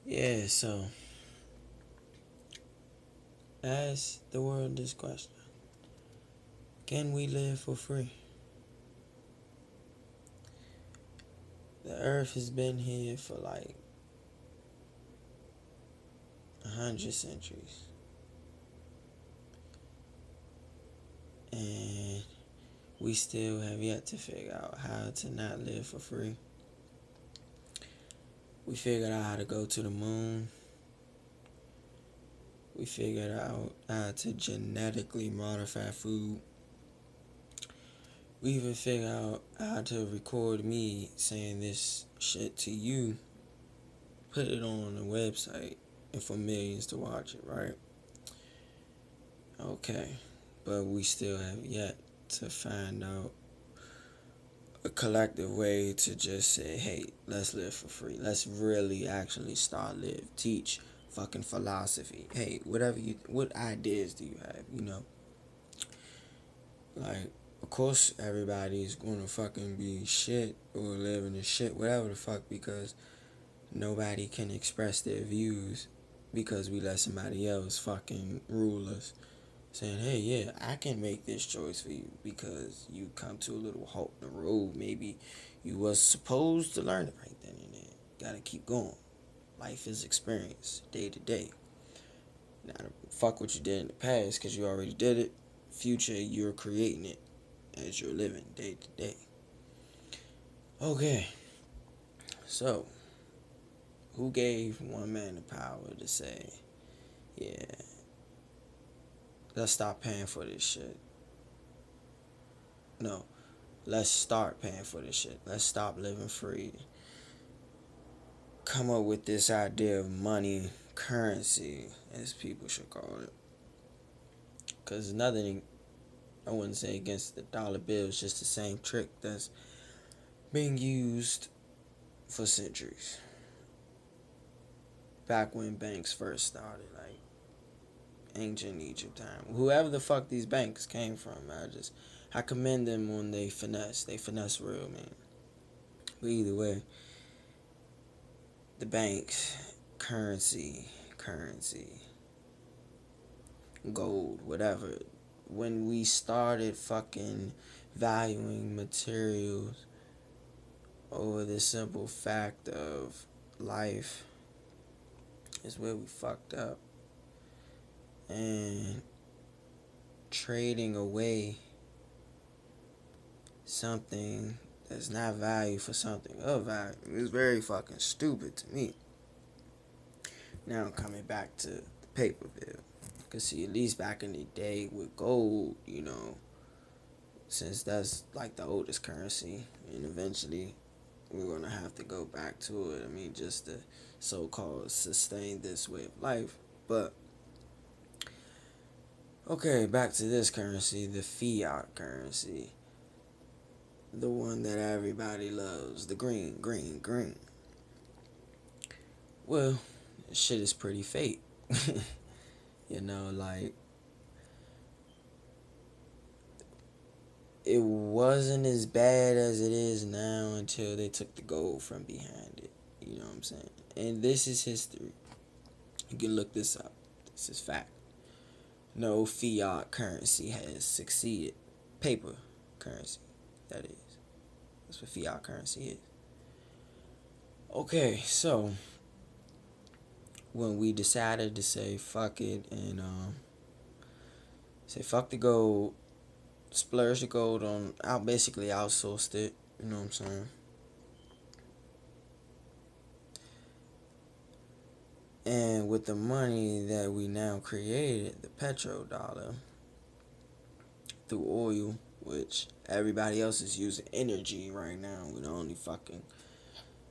Yeah, so ask the world this question: can we live for free? The earth has been here for like 100 centuries, and we still have yet to figure out how to not live for free. We figured out how to go to the moon. We figured out how to genetically modify food. We even figured out how to record me saying this shit to you, put it on a website, and for millions to watch it, right? Okay, but we still have yet to find out a collective way to just say, hey, let's live for free. Let's really actually start live. Teach fucking philosophy. Hey, what ideas do you have, Like, of course, everybody's gonna fucking be shit or live in the shit, whatever the fuck, because nobody can express their views because we let somebody else fucking rule us. Saying, hey, yeah, I can make this choice for you because you come to a little halt in the road. Maybe you was supposed to learn it right then and there. Gotta keep going. Life is experience, day to day. Now, fuck what you did in the past because you already did it. Future, you're creating it as you're living day to day. Okay, so who gave one man the power to say, yeah, let's stop paying for this shit? No, let's start paying for this shit. Let's stop living free. Come up with this idea of money, currency, as people should call it. Because nothing, I wouldn't say against the dollar bill, it's just the same trick that's being used for centuries. Back when banks first started, like ancient Egypt time. Whoever the fuck these banks came from, I commend them on they finesse. They finesse real, man. But either way, the banks, currency, gold, whatever. When we started fucking valuing materials over the simple fact of life is where we fucked up. And trading away something that's not value for something of value is very fucking stupid to me. Now coming back to the paper bill. Cause see, at least back in the day with gold, since that's like the oldest currency, and eventually we're gonna have to go back to it. I mean, just to so-called sustain this way of life. But okay, back to this currency, the fiat currency, the one that everybody loves, the green. Well, shit is pretty fake. Like it wasn't as bad as it is now until they took the gold from behind it. You know what I'm saying? And this is history. You can look this up. This is fact. No fiat currency has succeeded. Paper currency, that is. That's what fiat currency is. Okay, so when we decided to say fuck it and say fuck the gold, splurge the gold on, I basically outsourced it. You know what I'm saying? And with the money that we now created, the petrodollar, through oil, which everybody else is using energy right now. We're the only fucking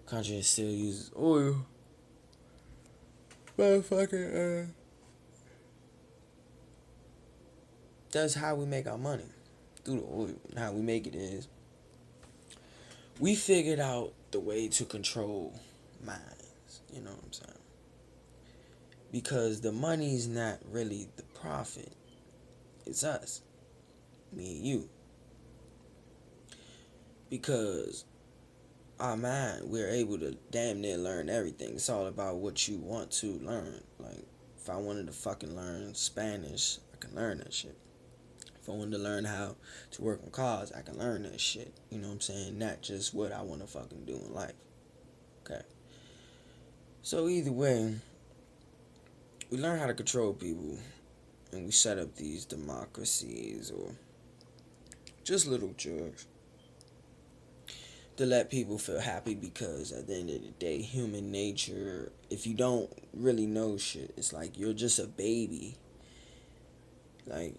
country that still uses oil. Motherfucking, that's how we make our money. Through the oil. And how we make it is, we figured out the way to control minds. You know what I'm saying? Because the money's not really the profit. It's us. Me and you. Because our mind, we're able to damn near learn everything. It's all about what you want to learn. Like, if I wanted to fucking learn Spanish, I can learn that shit. If I wanted to learn how to work on cars, I can learn that shit. You know what I'm saying? Not just what I want to fucking do in life. Okay. So either way, we learn how to control people, and we set up these democracies or just little jugs to let people feel happy, because at the end of the day, human nature, if you don't really know shit, it's like you're just a baby. Like,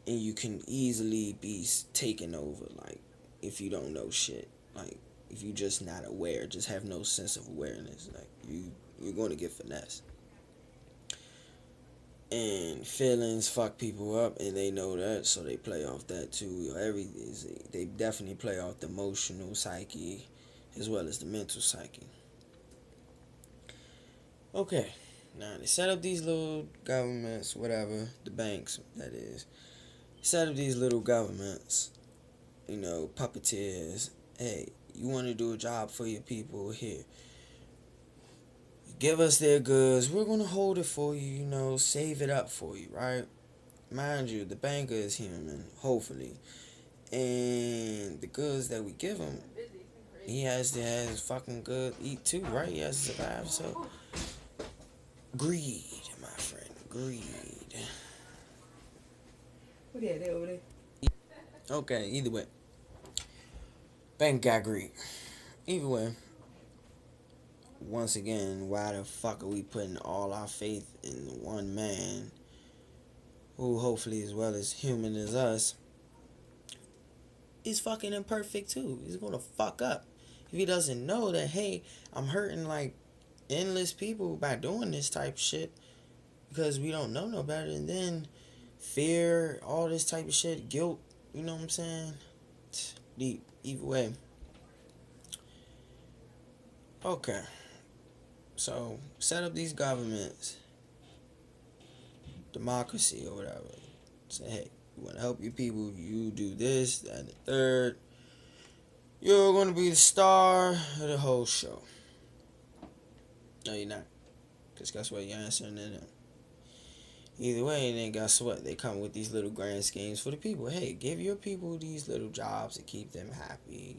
and you can easily be taken over, like, if you don't know shit. Like, if you just not aware, just have no sense of awareness, like, you're going to get finessed. And feelings fuck people up, and they know that, so they play off that too. They definitely play off the emotional psyche as well as the mental psyche. Okay, now they set up these little governments, whatever, the banks, that is. Set up these little governments, puppeteers. Hey, you want to do a job for your people? Here, give us their goods. We're going to hold it for you, save it up for you, right? Mind you, the banker is human, hopefully. And the goods that we give him, he has to have fucking good eat too, right? He has to survive. So, greed, my friend, greed. What is that over there? Okay, either way. Bank got greed. Either way. Once again, why the fuck are we putting all our faith in one man who hopefully as well as human as us is fucking imperfect too? He's gonna fuck up. If he doesn't know that, hey, I'm hurting like endless people by doing this type of shit because we don't know no better, and then fear, all this type of shit, guilt, you know what I'm saying? Deep. Either way. Okay. So, set up these governments, democracy or whatever. Say, hey, you want to help your people, you do this, that, and the third. You're going to be the star of the whole show. No, you're not. Because guess what? You're answering to them. Either way, then guess what? They come with these little grand schemes for the people. Hey, give your people these little jobs to keep them happy.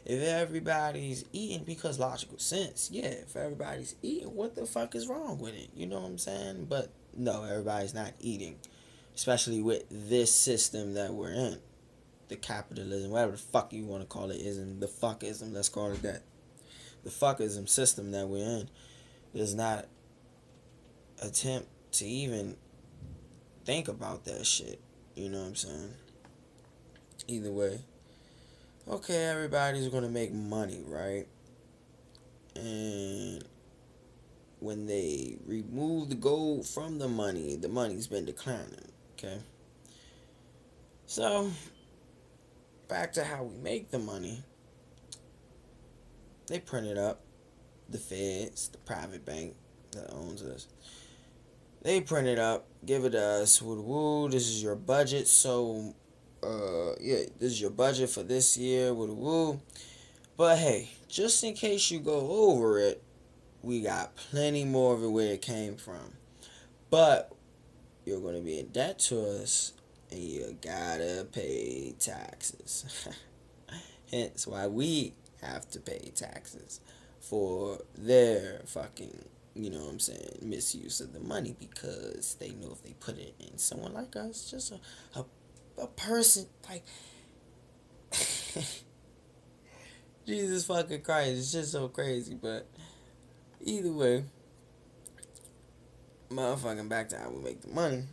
If everybody's eating, because logical sense, yeah, if everybody's eating, what the fuck is wrong with it? You know what I'm saying? But no, everybody's not eating. Especially with this system that we're in. The capitalism, whatever the fuck you want to call it, ism, the fuckism, let's call it that. The fuckism system that we're in does not attempt to even think about that shit. You know what I'm saying? Either way. Okay, everybody's gonna make money, right? And when they remove the gold from the money's been declining. Okay? So, back to how we make the money. They print it up. The feds, the private bank that owns us. They print it up, give it to us. Woo, this is your budget. So, this is your budget for this year. Woo. But hey, just in case you go over it, we got plenty more of it where it came from. But you're going to be in debt to us, and you gotta pay taxes. Hence why we have to pay taxes for their fucking, you know what I'm saying, misuse of the money, because they know if they put it in someone like us, just a person, like, Jesus fucking Christ, it's just so crazy. But either way, motherfucking back to how we make the money.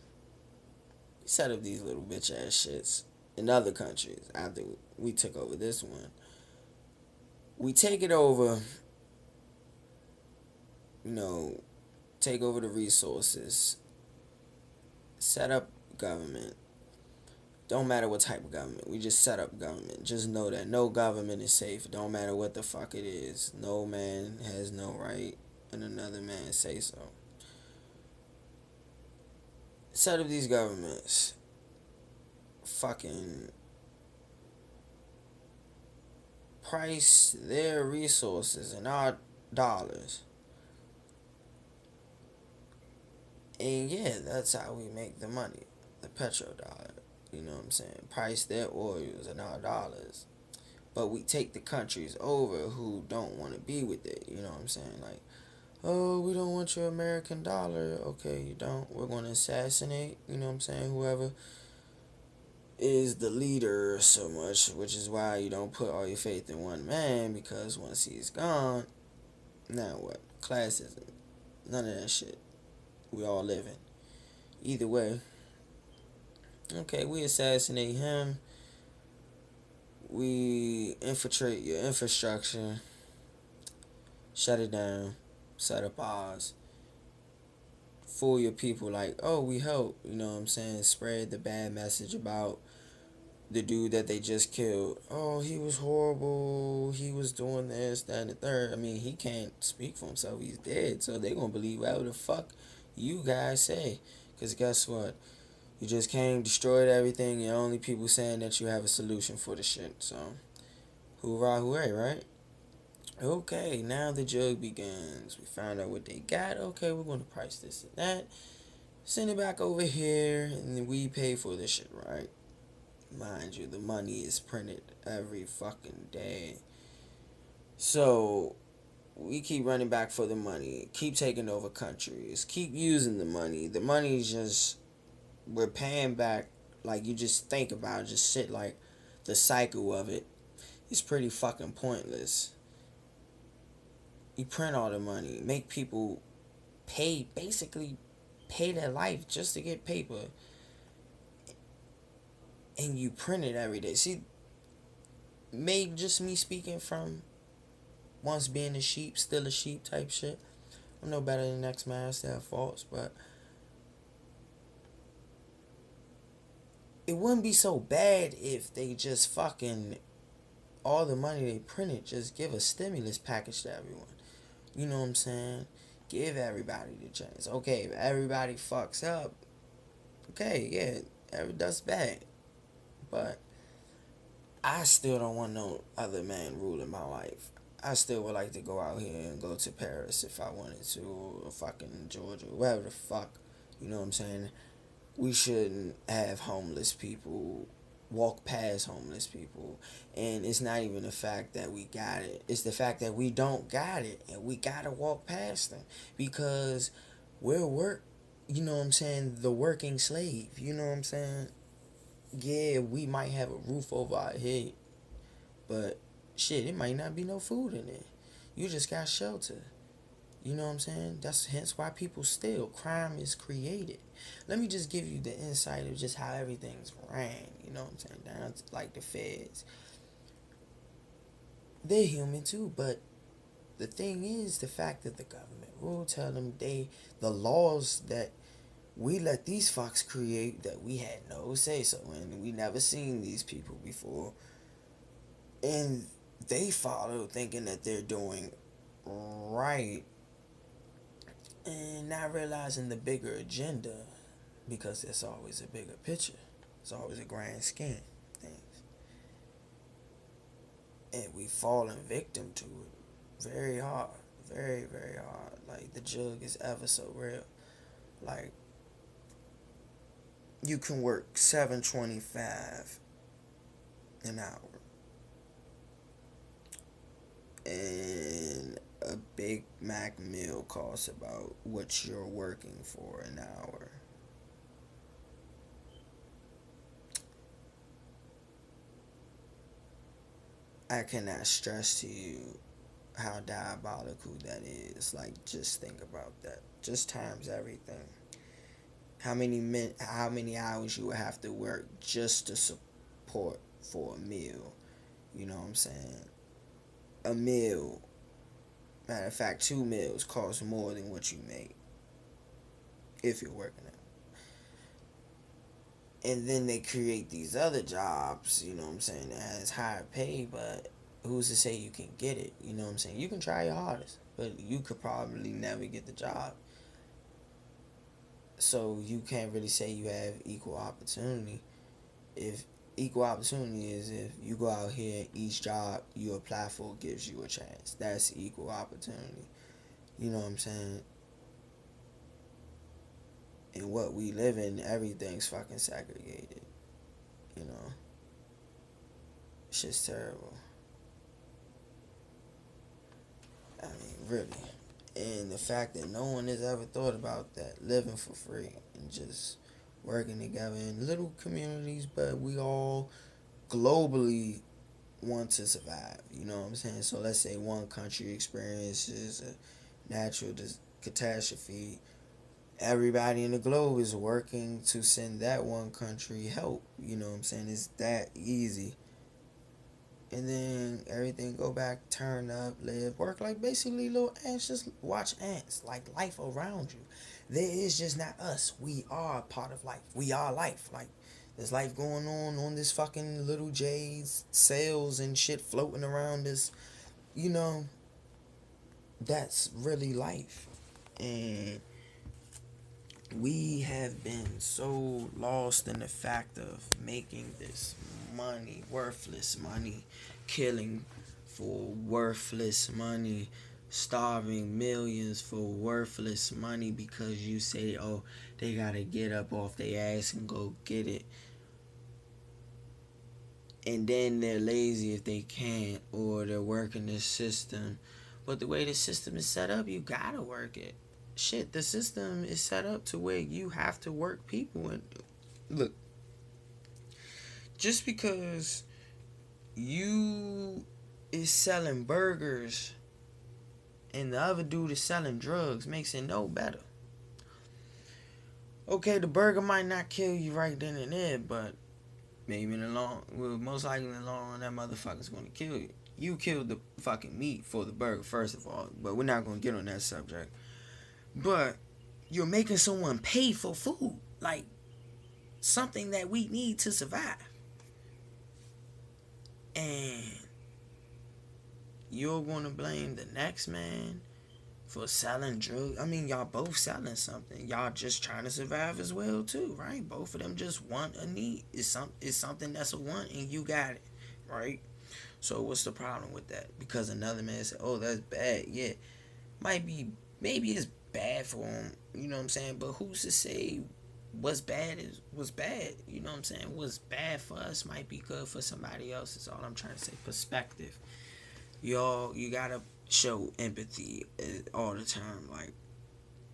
We set up these little bitch ass shits in other countries after we took over this one. We take it over, take over the resources, set up government. Don't matter what type of government. We just set up government. Just know that no government is safe. Don't matter what the fuck it is. No man has no right and another man say so. Set up these governments. Fucking price their resources in our dollars. And yeah, that's how we make the money. The petrodollar. You know what I'm saying? Price their oils in our dollars. But we take the countries over who don't want to be with it. You know what I'm saying? Like, oh, we don't want your American dollar. Okay, you don't. We're going to assassinate, you know what I'm saying, whoever is the leader so much, which is why you don't put all your faith in one man, because once he's gone, now what? Classism. None of that shit. We all living. Either way, okay, we assassinate him. We infiltrate your infrastructure. Shut it down. Set up ours. Fool your people like, oh, we help. You know what I'm saying? Spread the bad message about the dude that they just killed. Oh, he was horrible. He was doing this, that, and the third. I mean, he can't speak for himself. He's dead. So they gonna believe whatever the fuck you guys say. Because guess what? You just came, destroyed everything. You're only people saying that you have a solution for the shit. So, hoorah, hooray, right? Okay, now the jug begins. We found out what they got. Okay, we're going to price this and that. Send it back over here, and then we pay for this shit, right? Mind you, the money is printed every fucking day. So, we keep running back for the money. Keep taking over countries. Keep using the money. The money's just, we're paying back. Like, you just think about it, just sit like the cycle of it. It's pretty fucking pointless. You print all the money, make people pay, basically pay their life just to get paper, and you print it every day. See, maybe just me speaking from once being a sheep, still a sheep type shit. I'm no better than the next man, I still have faults, but it wouldn't be so bad if they just fucking, all the money they printed, just give a stimulus package to everyone. You know what I'm saying? Give everybody the chance. Okay, if everybody fucks up, okay, yeah, that's bad. But I still don't want no other man ruling my life. I still would like to go out here and go to Paris if I wanted to, or fucking Georgia, wherever the fuck. You know what I'm saying? We shouldn't have homeless people walk past homeless people. And it's not even the fact that we got it. It's the fact that we don't got it. And we gotta walk past them. Because we're you know what I'm saying, the working slave. You know what I'm saying? Yeah, we might have a roof over our head. But shit, it might not be no food in it. You just got shelter. You know what I'm saying? That's hence why people steal. Crime is created. Let me just give you the insight of just how everything's ran. You know what I'm saying? Down to like the feds. They're human too, but the thing is the fact that the government will tell them the laws that we let these fucks create that we had no say so in. We never seen these people before. And they follow thinking that they're doing right and not realizing the bigger agenda, because there's always a bigger picture. It's always a grand scheme of things. And we fallen victim to it very hard. Very, very hard. Like, the jug is ever so real. Like, you can work $7.25 an hour. And a Big Mac meal costs about what you're working for an hour. I cannot stress to you how diabolical that is. Like, just think about that. Just times everything. How many hours you would have to work just to support for a meal. You know what I'm saying? A meal, matter of fact, 2 meals cost more than what you make if you're working it. And then they create these other jobs, you know what I'm saying, that has higher pay, but who's to say you can get it? You know what I'm saying? You can try your hardest, but you could probably never get the job. So you can't really say you have equal opportunity if Equal opportunity is if you go out here, each job you apply for gives you a chance. That's equal opportunity. You know what I'm saying? And what we live in, everything's fucking segregated. You know? It's just terrible. I mean, really. And the fact that no one has ever thought about that, living for free and just working together in little communities, but we all globally want to survive. You know what I'm saying? So let's say one country experiences a natural catastrophe. Everybody in the globe is working to send that one country help. You know what I'm saying? It's that easy. And then everything go back, turn up, live, work like basically little ants. Just watch ants, like life around you. There is just not us. We are part of life. We are life. Like there's life going on this fucking little J's cells and shit floating around us. You know, that's really life. And we have been so lost in the fact of making this money, worthless money, killing for worthless money, starving millions for worthless money because you say, oh, they gotta get up off their ass and go get it. And then they're lazy if they can't, or they're working the system. But the way the system is set up, you gotta work it. Shit, the system is set up to where you have to work people. And look, just because you is selling burgers and the other dude is selling drugs makes it no better. Okay, the burger might not kill you right then and there, but maybe in the long, well, most likely in the long run, that motherfucker's gonna kill you. You killed the fucking meat for the burger, first of all, but we're not gonna get on that subject. But you're making someone pay for food, like something that we need to survive. And you're going to blame the next man for selling drugs. I mean, y'all both selling something. Y'all just trying to survive as well too, right? Both of them just want a need. It's something that's a want and you got it, right? So what's the problem with that? Because another man said, "Oh, that's bad." Yeah, maybe it's bad for him. You know what I'm saying? But who's to say what's bad is what's bad? You know what I'm saying? What's bad for us might be good for somebody else. Is all I'm trying to say. Perspective. You gotta show empathy all the time. Like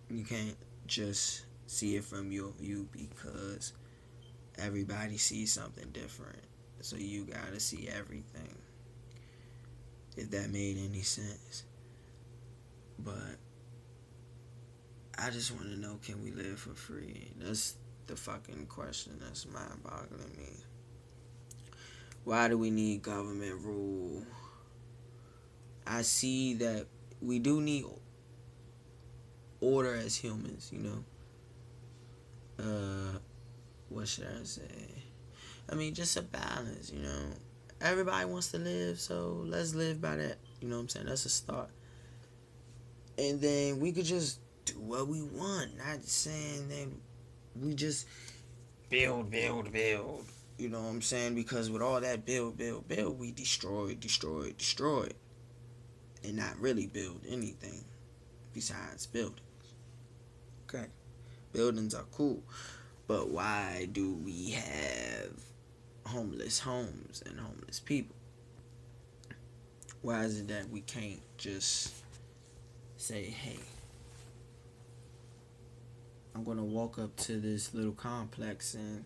you can't just see it from your view because everybody sees something different. So you gotta see everything. If that made any sense. But I just want to know, can we live for free? That's the fucking question that's mind-boggling me. Why do we need government rule? I see that we do need order as humans, you know. What should I say? I mean, just a balance, you know. Everybody wants to live, so let's live by that. You know what I'm saying? That's a start. And then we could just do what we want. Not saying that we just build. You know what I'm saying? Because with all that build, we destroy. And not really build anything besides buildings. Okay. Buildings are cool. But why do we have homeless homes and homeless people? Why is it that we can't just say, hey, I'm going to walk up to this little complex and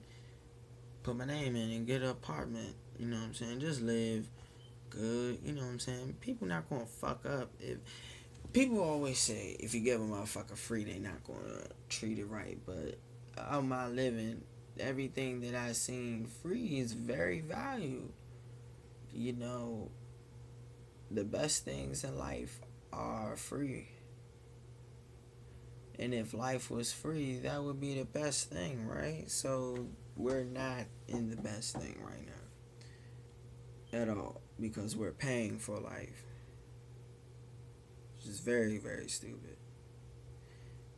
put my name in and get an apartment, you know what I'm saying? Just live good, you know what I'm saying? People not going to fuck up. If people always say, if you give a motherfucker free, they not going to treat it right. But out my living, everything that I seen free is very valued. You know, the best things in life are free. And if life was free, that would be the best thing, right? So we're not in the best thing right now at all because we're paying for life. Which is very, very stupid.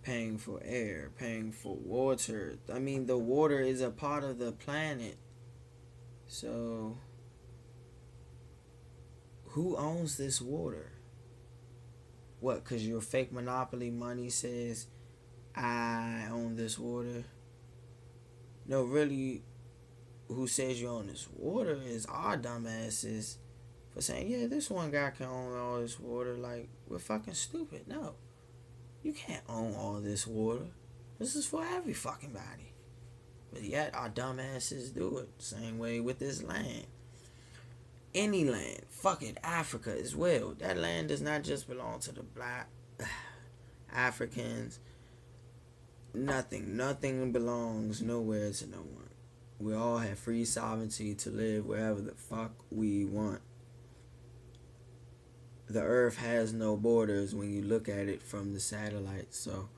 Paying for air, paying for water. I mean, the water is a part of the planet. So, who owns this water? What, because your fake monopoly money says, I own this water? No, really, who says you own this water is our dumbasses for saying, yeah, this one guy can own all this water. Like, we're fucking stupid. No, you can't own all this water. This is for every fucking body. But yet, our dumbasses do it. Same way with this land. Any land. Fuck it, Africa as well. That land does not just belong to the black Africans. Nothing belongs nowhere to no one. We all have free sovereignty to live wherever the fuck we want. The earth has no borders when you look at it from the satellite. So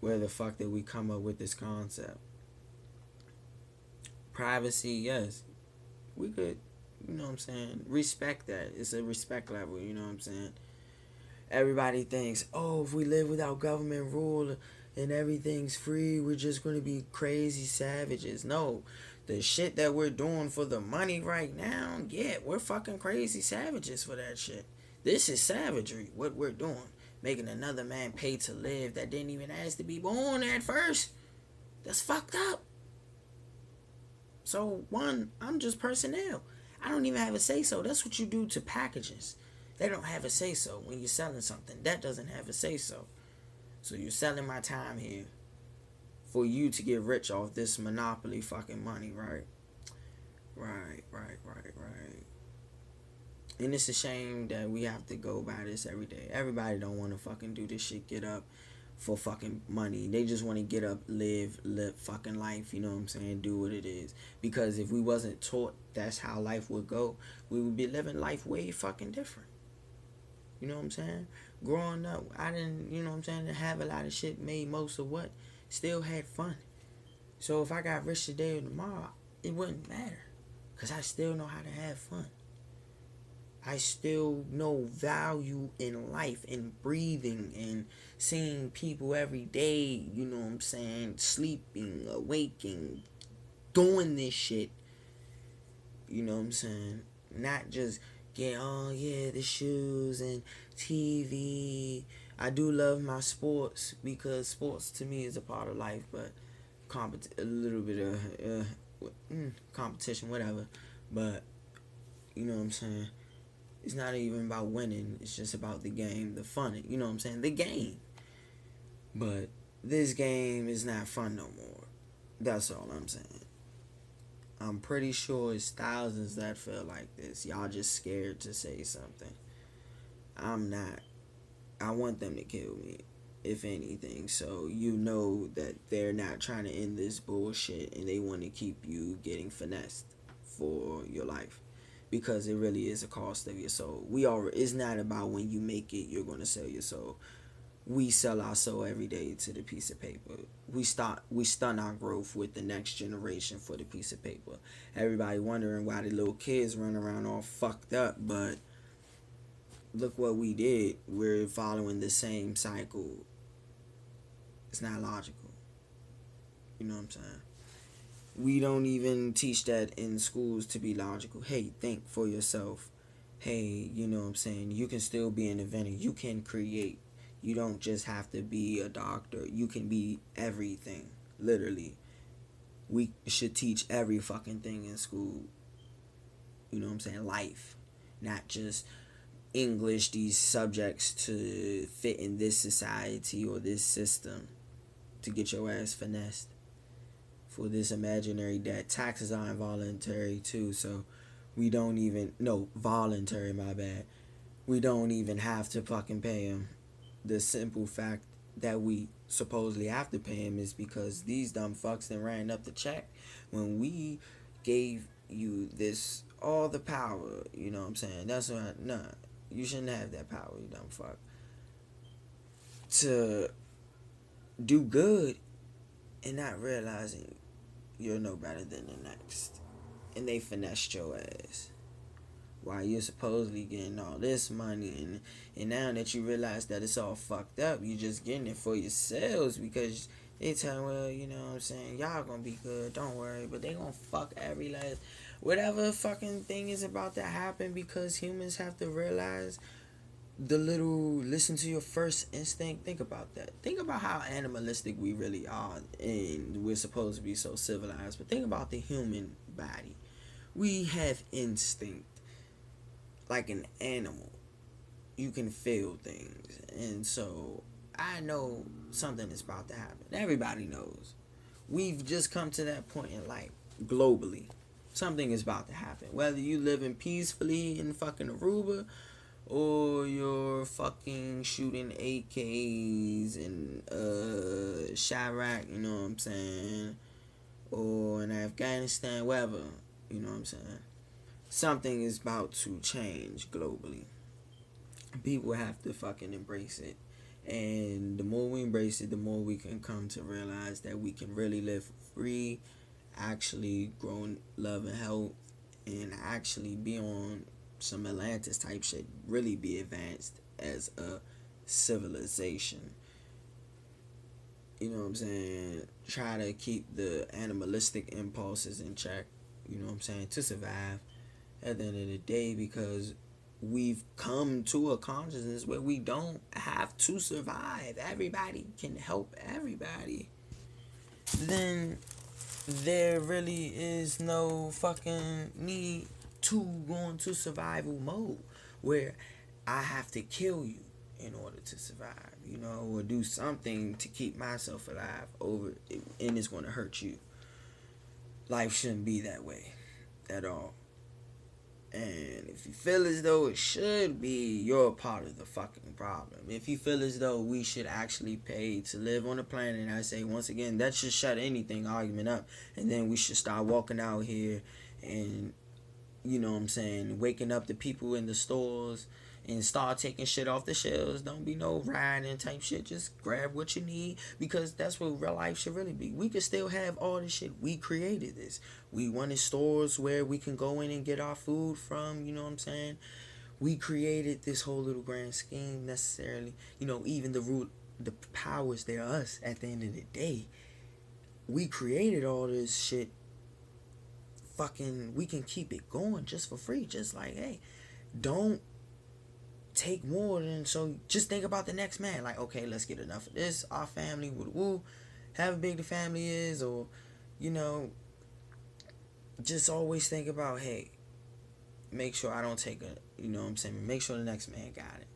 where the fuck did we come up with this concept? Privacy, yes. We could, you know what I'm saying, respect that. It's a respect level, you know what I'm saying? Everybody thinks, oh, if we live without government rule and everything's free, we're just going to be crazy savages. No, the shit that we're doing for the money right now, yeah, we're fucking crazy savages for that shit. This is savagery, what we're doing. Making another man pay to live that didn't even ask to be born at first. That's fucked up. So, one, I'm just personnel. I don't even have a say-so. That's what you do to packages. They don't have a say-so when you're selling something. That doesn't have a say-so. So you're selling my time here for you to get rich off this monopoly fucking money, right? Right. And it's a shame that we have to go by this every day. Everybody don't want to fucking do this shit, get up for fucking money. They just want to get up, live fucking life, you know what I'm saying? Do what it is. Because if we wasn't taught that's how life would go, we would be living life way fucking different. You know what I'm saying? Growing up, I didn't, you know what I'm saying, have a lot of shit, made most of what, still had fun. So if I got rich today or tomorrow, it wouldn't matter. Because I still know how to have fun. I still know value in life and breathing and seeing people every day, you know what I'm saying, sleeping, awaking, doing this shit. You know what I'm saying? Not just get, oh yeah, the shoes and TV. I do love my sports because sports to me is a part of life, but a little bit of competition, whatever. But you know what I'm saying? It's not even about winning. It's just about the game, the fun. You know what I'm saying? The game. But this game is not fun no more. That's all I'm saying. I'm pretty sure it's thousands that feel like this. Y'all just scared to say something. I'm not. I want them to kill me, if anything. So you know that they're not trying to end this bullshit and they want to keep you getting finessed for your life. Because it really is a cost of your soul. It's not about when you make it, you're going to sell your soul. We sell our soul every day to the piece of paper. We stun our growth with the next generation for the piece of paper. Everybody wondering why the little kids run around all fucked up, but look what we did. We're following the same cycle. It's not logical. You know what I'm saying? We don't even teach that in schools to be logical. Hey, think for yourself. Hey, you know what I'm saying? You can still be an inventor. You can create. You don't just have to be a doctor. You can be everything. Literally. We should teach every fucking thing in school. You know what I'm saying? Life. Not just English, these subjects to fit in this society or this system to get your ass finessed. For this imaginary debt. Taxes are involuntary too, so we don't even, no, voluntary, my bad. We don't even have to fucking pay them. The simple fact that we supposedly have to pay him is because these dumb fucks that ran up the check when we gave you this, all the power, you know what I'm saying? That's what, nah, you shouldn't have that power, you dumb fuck. To do good and not realizing you're no better than the next. And they finessed your ass. While you're supposedly getting all this money and now that you realize that it's all fucked up, you're just getting it for yourselves because they tell, well, you know what I'm saying, y'all gonna be good, don't worry, but they gonna fuck every last whatever fucking thing is about to happen, because humans have to realize listen to your first instinct. Think about that. Think about how animalistic we really are, and we're supposed to be so civilized. But think about the human body. We have instinct like an animal. You can feel things, and so I know something is about to happen. Everybody knows. We've just come to that point in life, globally. Something is about to happen. Whether you living peacefully in fucking Aruba, or you're fucking shooting AKs in Chirac, you know what I'm saying, or in Afghanistan, wherever, you know what I'm saying. Something is about to change globally. People have to fucking embrace it. And the more we embrace it, the more we can come to realize that we can really live free, actually grow in love and health, and actually be on some Atlantis type shit, really be advanced as a civilization. You know what I'm saying? Try to keep the animalistic impulses in check, you know what I'm saying, to survive at the end of the day, because we've come to a consciousness where we don't have to survive. Everybody can help everybody. Then there really is no fucking need to go into survival mode where I have to kill you in order to survive, you know, or do something to keep myself alive and it's going to hurt you. Life shouldn't be that way at all. And if you feel as though it should be, you're a part of the fucking problem. If you feel as though we should actually pay to live on the planet, and I say once again, that should shut anything argument up. And then we should start walking out here and, you know what I'm saying, waking up the people in the stores and start taking shit off the shelves. Don't be no riding type shit. Just grab what you need, because that's what real life should really be. We could still have all this shit. We created this. We wanted stores where we can go in and get our food from, you know what I'm saying? We created this whole little grand scheme necessarily. You know, even the powers, they're us at the end of the day. We created all this shit. Fucking, we can keep it going just for free. Just like, hey, don't take more than, so just think about the next man. Like, okay, let's get enough of this. Our family would woo, however big the family is, or, you know, just always think about, hey, make sure I don't take a, you know what I'm saying, make sure the next man got it.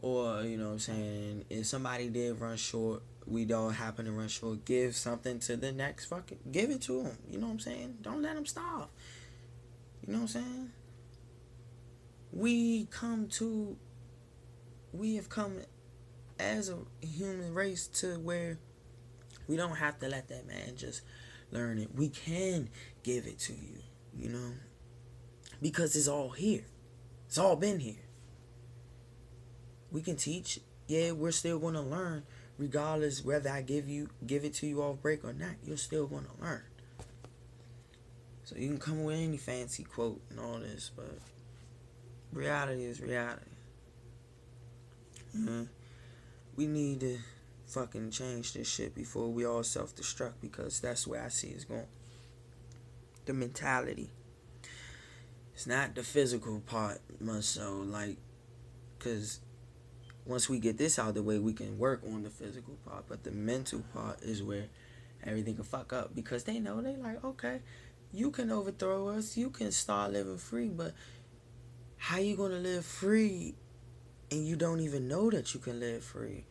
Or, you know what I'm saying, if somebody did run short, we don't happen to run short, give something to the next fucking, give it to them, you know what I'm saying? Don't let them starve. You know what I'm saying? We have come as a human race to where we don't have to let that man just learn it. We can give it to you, you know, because it's all here. It's all been here. We can teach. Yeah, we're still going to learn, regardless whether I give it to you off break or not. You're still going to learn. So you can come with any fancy quote and all this, but reality is reality. We need to fucking change this shit before we all self-destruct, because that's where I see it's going. The mentality. It's not the physical part much so, like, because once we get this out of the way, we can work on the physical part, but the mental part is where everything can fuck up, because they know, they like, okay, you can overthrow us, you can start living free, but how you gonna live free and you don't even know that you can live free?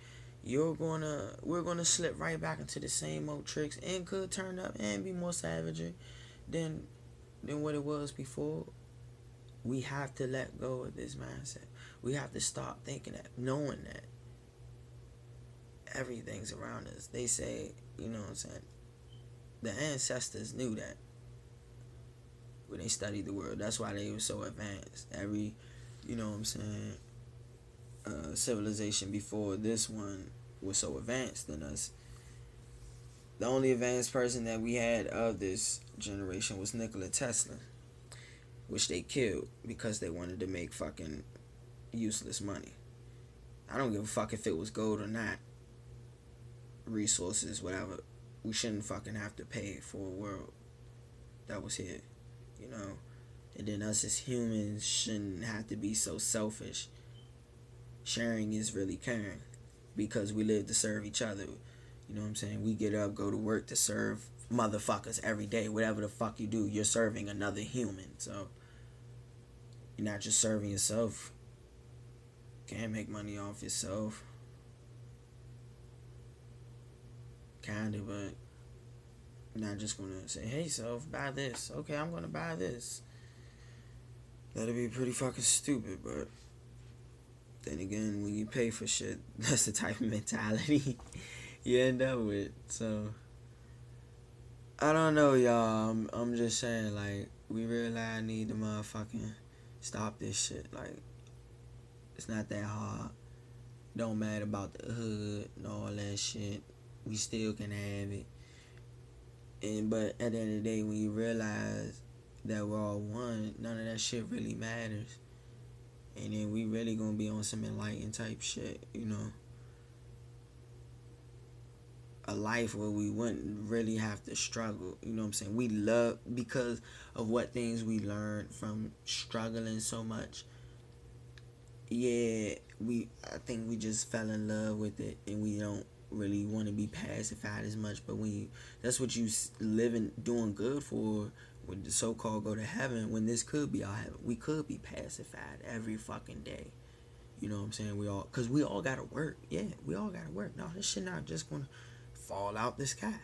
We're gonna slip right back into the same old tricks, and could turn up and be more savagery than what it was before. We have to let go of this mindset. We have to stop thinking that, knowing that everything's around us. They say, you know what I'm saying, the ancestors knew that when they studied the world. That's why they were so advanced. Every, you know what I'm saying, civilization before this one was so advanced than us. The only advanced person that we had of this generation was Nikola Tesla, which they killed because they wanted to make fucking useless money. I don't give a fuck if it was gold or not. Resources, whatever. We shouldn't fucking have to pay for a world that was here, you know. And then us as humans shouldn't have to be so selfish. Sharing is really caring because we live to serve each other. You know what I'm saying? We get up, go to work to serve motherfuckers every day. Whatever the fuck you do, you're serving another human. So you're not just serving yourself. Can't make money off yourself. Kinda, but you're not just gonna say, hey self, buy this. Okay, I'm gonna buy this. That'd be pretty fucking stupid, but then again, when you pay for shit, that's the type of mentality you end up with. So I don't know, y'all. I'm just saying, like, we really need to motherfucking stop this shit. Like, it's not that hard. Don't matter about the hood and all that shit. We still can have it. But at the end of the day, when you realize that we're all one, none of that shit really matters. And then we really gonna be on some enlightened type shit, you know. A life where we wouldn't really have to struggle, you know what I'm saying? We love, because of what things we learned from struggling so much. Yeah, I think we just fell in love with it, and we don't really want to be pacified as much. But that's what you living, doing good for, with the so-called go to heaven, when this could be our heaven. We could be pacified every fucking day. You know what I'm saying? Because we all gotta work. Yeah, we all gotta work. No, this shit not just gonna fall out the sky.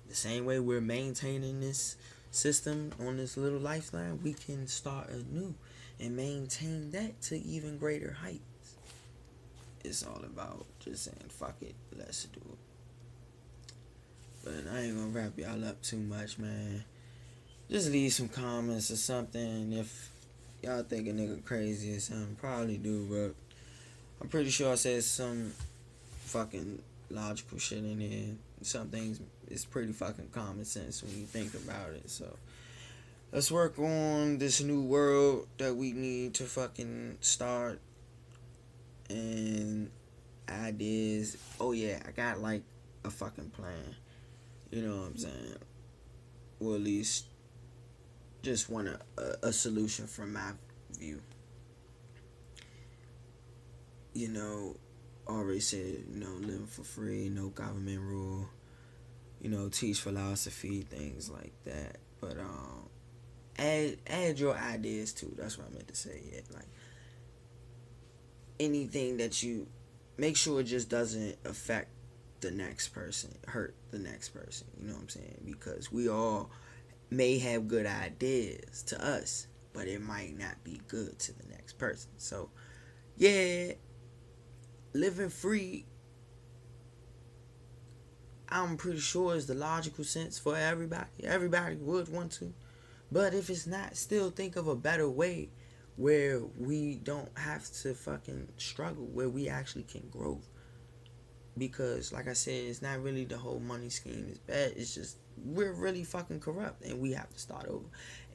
The same way we're maintaining this system on this little lifeline, we can start anew and maintain that to even greater heights. It's all about just saying, fuck it, let's do it. But I ain't gonna wrap y'all up too much, man. Just leave some comments or something. If y'all think a nigga crazy or something, probably do, but I'm pretty sure I said some fucking logical shit in there. Some things is pretty fucking common sense when you think about it. So let's work on this new world that we need to fucking start. And ideas. Oh yeah, I got like a fucking plan. You know what I'm saying? Or at least just want a solution from my view. You know, already said, you know, living for free, no government rule, you know, teach philosophy, things like that. But add your ideas too. That's what I meant to say. Yeah, like anything that you make sure it just doesn't affect the next person, hurt the next person. You know what I'm saying? Because we all may have good ideas to us, but it might not be good to the next person. So yeah, living free, I'm pretty sure is the logical sense for everybody. Everybody would want to. But if it's not, still think of a better way where we don't have to fucking struggle, where we actually can grow. Because, like I said, it's not really the whole money scheme is bad. It's just we're really fucking corrupt and we have to start over.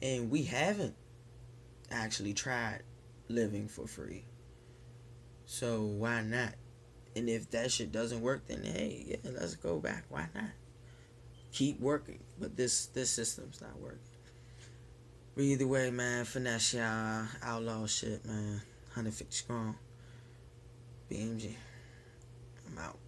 And we haven't actually tried living for free. So why not? And if that shit doesn't work, then hey, yeah, let's go back. Why not? Keep working. But this system's not working. But either way, man, finesse y'all. Outlaw shit, man. 150 strong. BMG. I'm out.